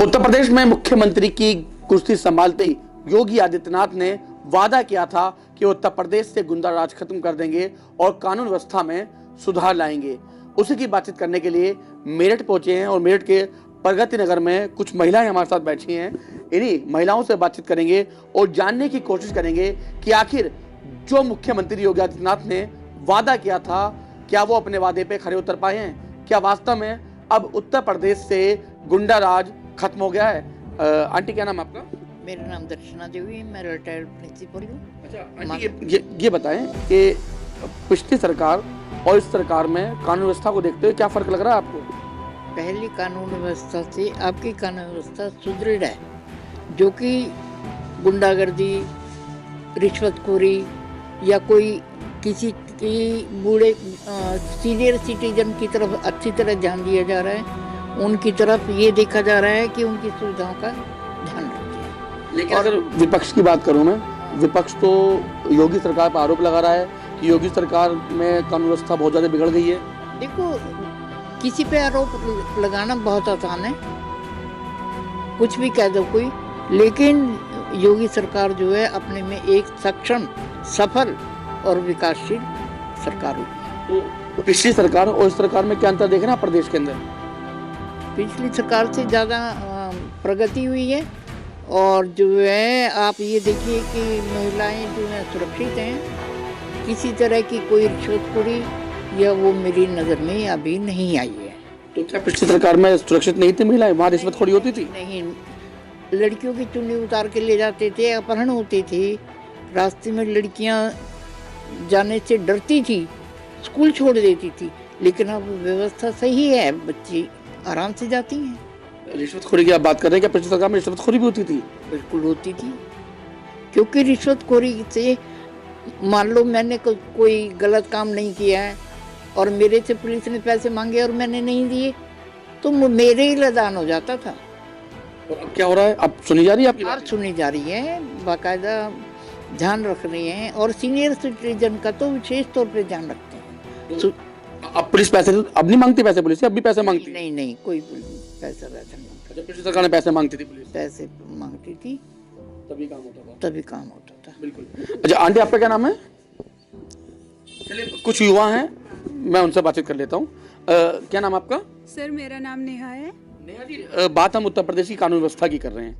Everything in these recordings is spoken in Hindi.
उत्तर प्रदेश में मुख्यमंत्री की कुर्सी संभालते ही योगी आदित्यनाथ ने वादा किया था कि उत्तर प्रदेश से गुंडा राज खत्म कर देंगे और कानून व्यवस्था में सुधार लाएंगे। उसी की बातचीत करने के लिए मेरठ पहुंचे हैं और मेरठ के प्रगति नगर में कुछ महिलाएं हमारे साथ बैठी हैं। इन्हीं महिलाओं से बातचीत करेंगे और जानने की कोशिश करेंगे कि आखिर जो मुख्यमंत्री योगी आदित्यनाथ ने वादा किया था, क्या वो अपने वादे पे खरे उतर पाए हैं? क्या वास्तव में अब उत्तर प्रदेश से गुंडा राज खत्म हो गया है? आंटी, क्या नाम है आपका? मेरा नाम दर्शना देवी है, मैं रिटायर्ड प्रिंसिपल हूँ। अच्छा आंटी, ये बताएं कि पिछली सरकार और इस सरकार में कानून व्यवस्था को देखते हुए क्या फर्क लग रहा है आपको? पहली कानून व्यवस्था से आपकी कानून व्यवस्था सुदृढ़ है, जो कि गुंडागर्दी, रिश्वतखोरी या कोई किसी की बूढ़े सीनियर सिटीजन की तरफ अच्छी तरह ध्यान दिया जा रहा है, उनकी तरफ ये देखा जा रहा है कि उनकी सुविधाओं का ध्यान रखें। लेकिन अगर विपक्ष की बात करूं मैं, विपक्ष तो योगी सरकार पर आरोप लगा रहा है कि योगी सरकार में कानून व्यवस्था बहुत ज़्यादा बिगड़ गई है। देखो, किसी पे आरोप लगाना बहुत आसान है, कुछ भी कह दो कोई, लेकिन योगी सरकार जो है अपने में एक सक्षम, सफल और विकासशील सरकार हुई। तो पिछली सरकार और इस सरकार में क्या अंतर देख रहे हैं प्रदेश के अंदर? पिछली सरकार से ज़्यादा प्रगति हुई है और जो है आप ये देखिए कि महिलाएं जो हैं सुरक्षित हैं, किसी तरह की कोई रिश्वतखोरी या वो मेरी नज़र में अभी नहीं आई है। तो क्या पिछली सरकार में सुरक्षित नहीं थी महिलाएं? वहाँ रिश्वतखोरी होती थी? नहीं, लड़कियों की चुन्नी उतार के ले जाते थे, अपहरण होती थी, रास्ते में लड़कियां जाने से डरती थी, स्कूल छोड़ देती थी। लेकिन अब व्यवस्था सही है, बच्ची आराम से जाती हैं। रिश्वतखोरी की आप बात कर रहे हैं, क्या पिछली सरकार में रिश्वतखोरी भी होती थी? बिल्कुल होती थी, क्योंकि रिश्वतखोरी से मान लो मैंने कोई गलत काम नहीं किया है और मेरे से पुलिस ने पैसे मांगे और मैंने नहीं दिए, तो मेरे ही लदान हो जाता था। और अब क्या हो रहा है? अब सुनी जा रही है आपकी बात? सुनी जा रही है, बाकायदा ध्यान रख रही हैं और सीनियर सिटीजन का तो विशेष तौर पे ध्यान रखते हैं। अब पुलिस पैसे अब नहीं मांगती? पैसे पुलिस अब भी पैसे मांगती? नहीं, कोई पैसा वैसा नहीं मांगता। जब पिछली सरकार ने पैसे मांगती थी, पुलिस पैसे मांगती थी, तभी काम होता था। तभी काम होता था। बिल्कुल। अच्छा आंटी, आपका क्या नाम है? चलिए, कुछ युवा हैं, मैं उनसे बातचीत कर लेता हूँ। क्या नाम आपका? सर, मेरा नाम नेहा है। नेहा जी, बात हम उत्तर प्रदेश की कानून व्यवस्था की कर रहे हैं,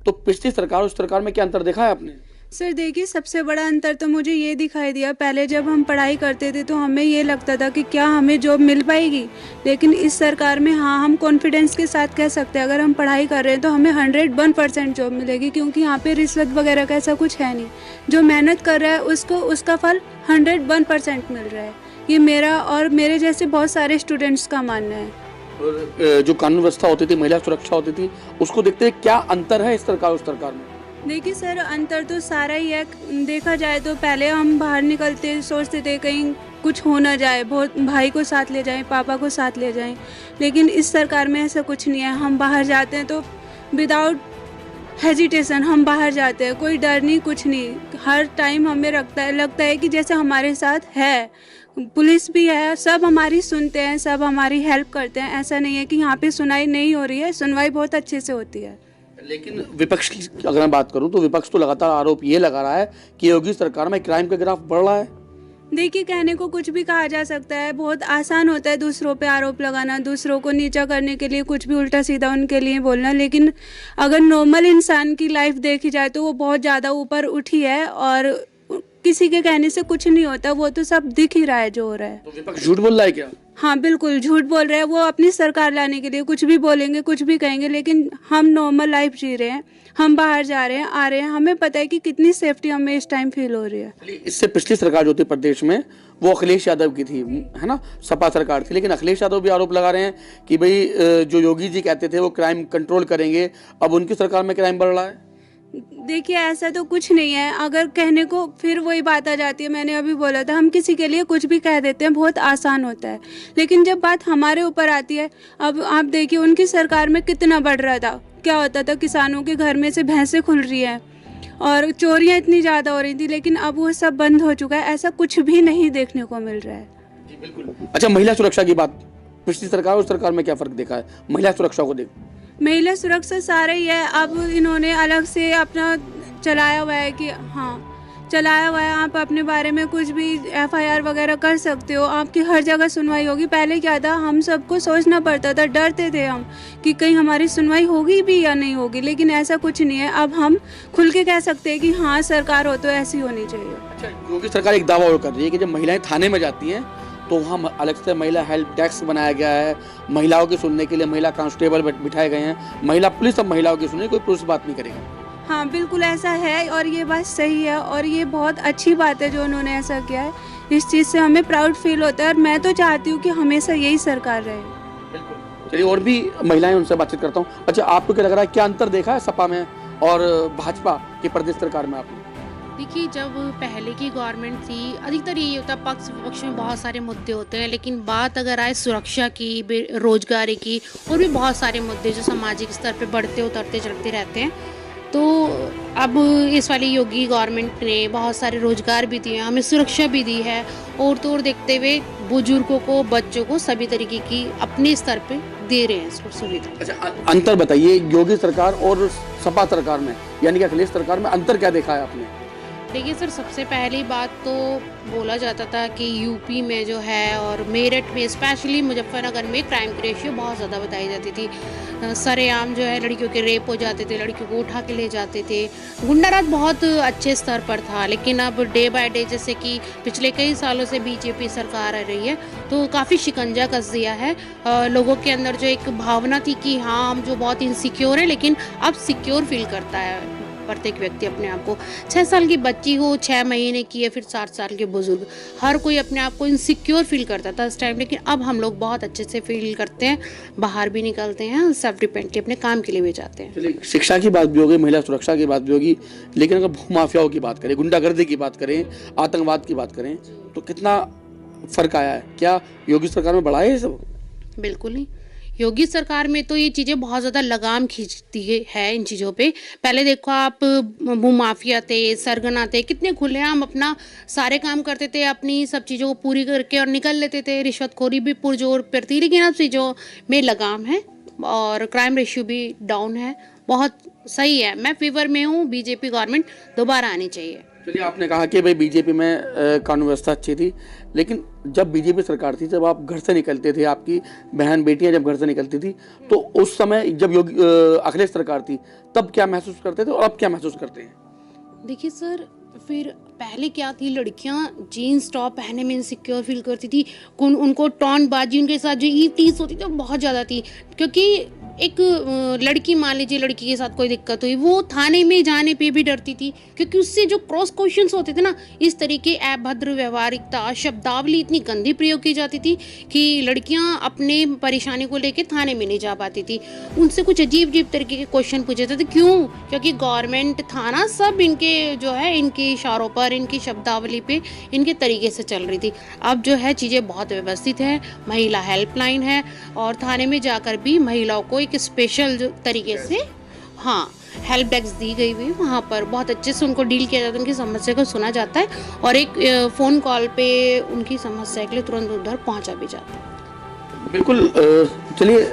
तो पिछली सरकार और उस सरकार में क्या अंतर देखा है आपने? सर देखिए, सबसे बड़ा अंतर तो मुझे ये दिखाई दिया, पहले जब हम पढ़ाई करते थे तो हमें ये लगता था कि क्या हमें जॉब मिल पाएगी, लेकिन इस सरकार में हाँ, हम कॉन्फिडेंस के साथ कह सकते हैं अगर हम पढ़ाई कर रहे हैं तो हमें 101% जॉब मिलेगी, क्योंकि यहाँ पे रिश्वत वगैरह का ऐसा कुछ है नहीं। जो मेहनत कर रहा है उसको उसका फल 101% मिल रहा है। ये मेरा और मेरे जैसे बहुत सारे स्टूडेंट्स का मानना है। और जो कानून व्यवस्था होती थी, महिला सुरक्षा होती थी, उसको देखते हुए क्या अंतर है इस सरकार और उस सरकार में? देखिए सर, अंतर तो सारा ही है। देखा जाए तो पहले हम बाहर निकलते सोचते थे कहीं कुछ हो ना जाए, बहुत भाई को साथ ले जाएं, पापा को साथ ले जाएं, लेकिन इस सरकार में ऐसा कुछ नहीं है। हम बाहर जाते हैं तो विदाउट हेजिटेशन हम बाहर जाते हैं, कोई डर नहीं, कुछ नहीं। हर टाइम हमें लगता है कि जैसे हमारे साथ है, पुलिस भी है, सब हमारी सुनते हैं, सब हमारी हेल्प करते हैं। ऐसा नहीं है कि यहाँ पे सुनाई नहीं हो रही है, सुनवाई बहुत अच्छे से होती है। लेकिन विपक्ष की अगर मैं बात करूं तो विपक्ष तो लगातार आरोप ये लगा रहा है कि योगी सरकार में क्राइम का ग्राफ बढ़ रहा है। देखिए, कहने को कुछ भी कहा जा सकता है, बहुत आसान होता है दूसरों पे आरोप लगाना, दूसरों को नीचा करने के लिए कुछ भी उल्टा सीधा उनके लिए बोलना, लेकिन अगर नॉर्मल इंसान की लाइफ देखी जाए तो वो बहुत ज़्यादा ऊपर उठी है और किसी के कहने से कुछ नहीं होता, वो तो सब दिख ही रहा है जो हो रहा है। तो विपक्ष झूठ बोल रहा है क्या? हाँ, बिल्कुल झूठ बोल रहे हैं। वो अपनी सरकार लाने के लिए कुछ भी बोलेंगे, कुछ भी कहेंगे, लेकिन हम नॉर्मल लाइफ जी रहे हैं, हम बाहर जा रहे हैं, आ रहे हैं, हमें पता है कि कितनी सेफ्टी हमें इस टाइम फील हो रही है। इससे पिछली सरकार जो थी प्रदेश में, वो अखिलेश यादव की थी, है ना, सपा सरकार थी, लेकिन अखिलेश यादव भी आरोप लगा रहे हैं कि भाई जो योगी जी कहते थे वो क्राइम कंट्रोल करेंगे, अब उनकी सरकार में क्राइम बढ़ रहा है। देखिए, ऐसा तो कुछ नहीं है। अगर कहने को फिर वही बात आ जाती है, मैंने अभी बोला था, हम किसी के लिए कुछ भी कह देते हैं, बहुत आसान होता है, लेकिन जब बात हमारे ऊपर आती है, अब आप देखिए उनकी सरकार में कितना बढ़ रहा था, क्या होता था, किसानों के घर में से भैंसें खुल रही हैं और चोरियां इतनी ज़्यादा हो रही थी, लेकिन अब वो सब बंद हो चुका है। ऐसा कुछ भी नहीं देखने को मिल रहा है। जी बिल्कुल। अच्छा, महिला सुरक्षा की बात, पिछली सरकार और सरकार में क्या फर्क देखा है महिला सुरक्षा को देख? महिला सुरक्षा सारा ही है। अब इन्होंने अलग से अपना चलाया हुआ है कि हाँ चलाया हुआ है, आप अपने बारे में कुछ भी एफआईआर वगैरह कर सकते हो, आपकी हर जगह सुनवाई होगी। पहले क्या था, हम सबको सोचना पड़ता था, डरते थे हम कि कहीं हमारी सुनवाई होगी भी या नहीं होगी, लेकिन ऐसा कुछ नहीं है। अब हम खुल के कह सकते हैं कि हाँ सरकार हो तो ऐसी होनी चाहिए। अच्छा, योगी सरकार एक दावा और कर रही है कि जब महिलाएं थाने में जाती हैं तो वहाँ अलग से महिला हेल्प डेस्क बनाया गया है, महिलाओं की सुनने के लिए महिला कांस्टेबल बिठाए गए हैं, महिला पुलिस अब महिलाओं की सुने, कोई पुरुष बात नहीं करेगा। हाँ बिल्कुल ऐसा है और ये बात सही है और ये बहुत अच्छी बात है जो उन्होंने ऐसा किया है। इस चीज़ से हमें प्राउड फील होता है और मैं तो चाहती हूँ कि हमेशा यही सरकार रहे। बिल्कुल। चलिए और भी महिलाएं, उनसे बातचीत करता हूँ। अच्छा, आपको क्या लग रहा है, क्या अंतर देखा है सपा में और भाजपा की प्रदेश सरकार में आपने? देखिए, जब पहले की गवर्नमेंट थी, अधिकतर यही होता, पक्ष विपक्ष में बहुत सारे मुद्दे होते हैं, लेकिन बात अगर आए सुरक्षा की, रोजगारी की और भी बहुत सारे मुद्दे जो सामाजिक स्तर पे बढ़ते उतरते चलते रहते हैं, तो अब इस वाली योगी गवर्नमेंट ने बहुत सारे रोजगार भी दिए, हमें सुरक्षा भी दी है, और तो और देखते हुए बुजुर्गों को, बच्चों को सभी तरीके की अपने स्तर पे दे रहे हैं इसको सुविधा। अच्छा, अंतर बताइए योगी सरकार और सपा सरकार में, यानी कि अखिलेश सरकार में अंतर क्या देखा है आपने? देखिए सर, सबसे पहली बात तो बोला जाता था कि यूपी में जो है और मेरठ में, स्पेशली मुजफ्फरनगर में क्राइम की रेशियो बहुत ज़्यादा बताई जाती थी। सरेआम जो है लड़कियों के रेप हो जाते थे, लड़कियों को उठा के ले जाते थे, गुंडाराज बहुत अच्छे स्तर पर था। लेकिन अब डे बाय डे, जैसे कि पिछले कई सालों से बीजेपी सरकार आ रही है, तो काफ़ी शिकंजा कस दिया है। लोगों के अंदर जो एक भावना थी कि हाँ हम जो बहुत इनसिक्योर है, लेकिन अब सिक्योर फील करता है प्रत्येक व्यक्ति अपने आप को। 6 साल की बच्ची हो, 6 महीने की या फिर 60 साल के बुजुर्ग, हर कोई अपने आप को इनसिक्योर फील करता था इस टाइम, लेकिन अब हम लोग बहुत अच्छे से फील करते हैं, बाहर भी निकलते हैं, सेल्फ डिपेंडेंटली अपने काम के लिए भी जाते हैं। चलिए, शिक्षा की बात भी होगी, महिला सुरक्षा की बात भी होगी, लेकिन अगर भूमाफियाओं की बात करें, गुंडागर्दी की बात करें, आतंकवाद की बात करें, तो कितना फर्क आया है? क्या योगी सरकार में बढ़ा है ये सब? बिल्कुल नहीं, योगी सरकार में तो ये चीज़ें बहुत ज़्यादा लगाम खींचती है इन चीज़ों पे। पहले देखो आप, भूमाफिया थे, सरगना थे, कितने खुलेआम अपना सारे काम करते थे, अपनी सब चीज़ों को पूरी करके और निकल लेते थे, रिश्वतखोरी भी पुरजोर पर थी। लेकिन अब चीज़ों में लगाम है और क्राइम रेशियो भी डाउन है, बहुत सही है। मैं फेवर में हूँ, बीजेपी गवर्नमेंट दोबारा आनी चाहिए। चलिए, आपने कहा कि भाई बीजेपी में कानून व्यवस्था अच्छी थी, लेकिन जब बीजेपी सरकार थी, जब आप घर से निकलते थे, आपकी बहन बेटियां जब घर से निकलती थी, तो उस समय जब अखिलेश सरकार थी, तब क्या महसूस करते थे और अब क्या महसूस करते हैं? देखिए सर, फिर पहले क्या थी, लड़कियां जीन्स टॉप पहनने में इनसिक्योर फील करती थी, उनको टॉन्टबाजी, उनके साथ जो ईटीज होती थी वो बहुत ज़्यादा थी। क्योंकि एक लड़की, मान लीजिए लड़की के साथ कोई दिक्कत हुई, वो थाने में जाने पे भी डरती थी, क्योंकि उससे जो क्रॉस क्वेश्चंस होते थे ना, इस तरीके अभद्र व्यवहारिकता, शब्दावली इतनी गंदी प्रयोग की जाती थी कि लड़कियां अपने परेशानी को लेकर थाने में नहीं जा पाती थी। उनसे कुछ अजीब अजीब तरीके के क्वेश्चन पूछे जाते थे। क्यों? क्योंकि गवर्नमेंट, थाना सब इनके जो है, इनके इशारों पर, इनकी शब्दावली पे, इनके तरीके से चल रही थी। अब जो है चीज़ें बहुत व्यवस्थित है, महिला हेल्पलाइन है और थाने में जाकर भी महिलाओं को एक स्पेशल जो तरीके से हाँ हेल्प डेस्क दी गई हुई, वहाँ पर बहुत अच्छे से उनको डील किया जाता है, उनकी समस्या को सुना जाता है और एक फ़ोन कॉल पे उनकी समस्या के लिए तुरंत उधर पहुँचा भी जाता है। बिल्कुल। चलिए,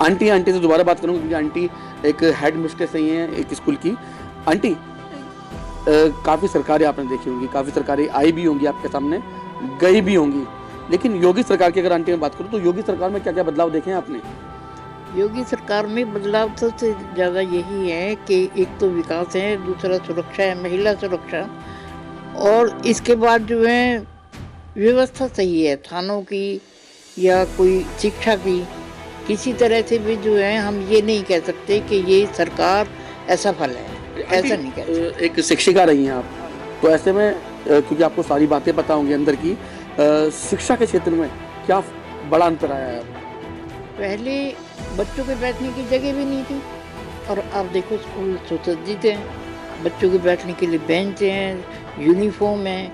आंटी से दोबारा बात करूँगा, क्योंकि आंटी एक हेड मिस्ट्रेस ही हैं एक स्कूल की। आंटी, काफ़ी सरकारें आपने देखी होंगी, काफ़ी सरकारें आई भी होंगी आपके सामने, गई भी होंगी, लेकिन योगी सरकार की अगर आंटी में बात करूँ, तो योगी सरकार में क्या क्या बदलाव देखे हैं आपने? योगी सरकार में बदलाव सबसे ज़्यादा यही है कि एक तो विकास है, दूसरा सुरक्षा है, महिला सुरक्षा, और इसके बाद जो है व्यवस्था सही है, थानों की या कोई शिक्षा की, किसी तरह से भी जो है हम ये नहीं कह सकते कि ये सरकार असफल है, ऐसा नहीं कह सकते। एक शिक्षिका रही हैं आप, तो ऐसे में क्योंकि आपको सारी बातें पता होंगी अंदर की, शिक्षा के क्षेत्र में क्या बड़ा अंतर आया है? पहले बच्चों के बैठने की जगह भी नहीं थी और अब देखो स्कूल सुसज्जित हैं, बच्चों के बैठने के लिए बेंच हैं, यूनिफॉर्म है,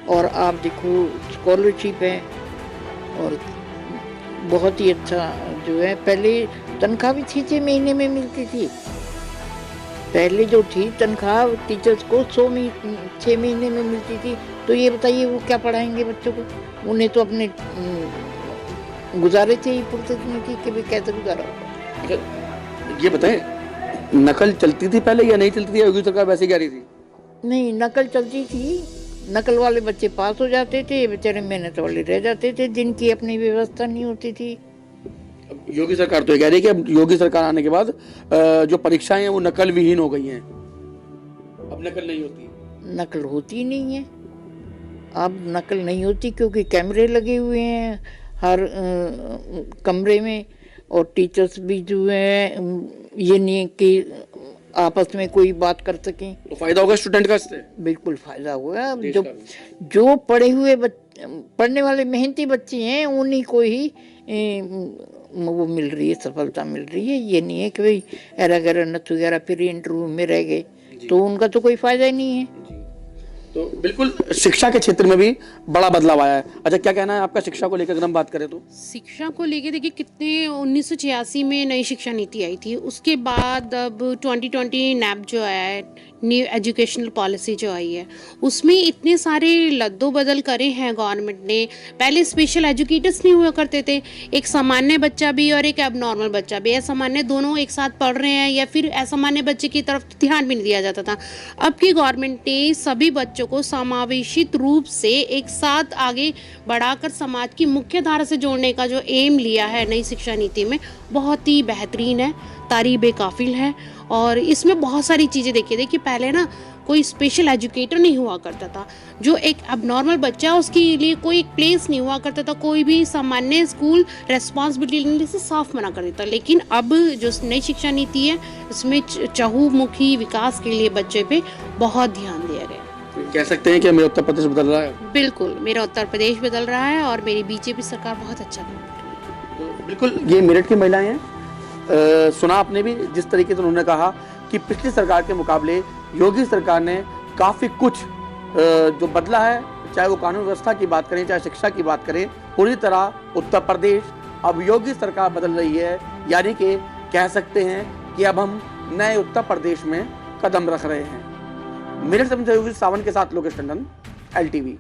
और आप देखो स्कॉलरशिप है और बहुत ही अच्छा जो है। पहले तनख्वाह भी 6 महीने में मिलती थी, पहले जो थी तनख्वाह टीचर्स को 6 महीने में मिलती थी। तो ये बताइए वो क्या पढ़ाएंगे बच्चों को? उन्हें तो अपने गुजारे से ही फुर्सत नहीं थी कि भी कैसे गुजारा होगा। ये बताएं, नकल चलती थी पहले या नहीं चलती थी, या योगी सरकार वैसे ही कह रही थी? नहीं, नकल चलती थी। नकल वाले बच्चे पास हो जाते थे, बेचारे मेहनत वाले रह जाते थे, जिनकी अपनी व्यवस्था नहीं होती थी। अब योगी सरकार तो ये कह रही है कि अब योगी सरकार आने के बाद जो परीक्षाएं हैं वो नकल विहीन हो गई हैं, अब नकल नहीं होती। नकल होती नहीं है, अब नकल नहीं होती क्योंकि कैमरे लगे हुए हैं हर कमरे में, और टीचर्स भी जो हैं ये नहीं है कि आपस में कोई बात कर सकें। तो फायदा होगा स्टूडेंट का इससे? बिल्कुल फायदा होगा। देश जो का भी। जो पढ़ने वाले मेहनती बच्चे हैं उन्हीं को ही वो मिल रही है, सफलता मिल रही है। ये नहीं है कि भाई एरा गैरा नथु गैरा फिर इंटरव्यू में रह गए, तो उनका तो कोई फायदा ही नहीं है। तो बिल्कुल शिक्षा के क्षेत्र में भी बड़ा बदलाव आया है। अच्छा, क्या कहना है आपका शिक्षा को लेकर अगर हम बात करें तो? शिक्षा को लेके देखिए, कितने 1986 में नई शिक्षा नीति आई थी, उसके बाद अब 2020 नैप जो आया है, न्यू एजुकेशनल पॉलिसी जो आई है, उसमें इतने सारे लद्दोबदल करे हैं गवर्नमेंट ने। पहले स्पेशल एजुकेटर्स नहीं हुआ करते थे, एक सामान्य बच्चा भी और एक एबनॉर्मल बच्चा भी, असामान्य दोनों एक साथ पढ़ रहे हैं, या फिर असामान्य बच्चे की तरफ ध्यान भी नहीं दिया जाता था। अब की गवर्नमेंट ने सभी बच्चों को समावेशित रूप से एक साथ आगे बढ़ाकर समाज की मुख्य धारा से जोड़ने का जो एम लिया है नई शिक्षा नीति में, बहुत ही बेहतरीन है, तारीब काफिल है। और इसमें बहुत सारी चीज़ें देखिए पहले ना कोई स्पेशल एजुकेटर नहीं हुआ करता था, जो एक अबनॉर्मल बच्चा है उसके लिए कोई एक प्लेस नहीं हुआ करता था, कोई भी सामान्य स्कूल रेस्पॉन्सिबिलिटी लेने से साफ मना कर देता। लेकिन अब जो नई शिक्षा नीति है उसमें चहुमुखी विकास के लिए बच्चे पे बहुत ध्यान दिया गया। कह सकते हैं कि मेरा उत्तर प्रदेश बदल रहा है? बिल्कुल, मेरा उत्तर प्रदेश बदल रहा है और मेरी बीजेपी सरकार बहुत अच्छा काम कर रही है। तो बिल्कुल ये मेरठ की महिलाएं हैं। सुना आपने भी जिस तरीके से उन्होंने कहा कि पिछली सरकार के मुकाबले योगी सरकार ने काफी कुछ जो बदला है, चाहे वो कानून व्यवस्था की बात करें, चाहे शिक्षा की बात करें, पूरी तरह उत्तर प्रदेश अब योगी सरकार बदल रही है। यानी कि कह सकते हैं कि अब हम नए उत्तर प्रदेश में कदम रख रहे हैं। मेरठ से योगी सावन के साथ लोकेश टंडन, LTV।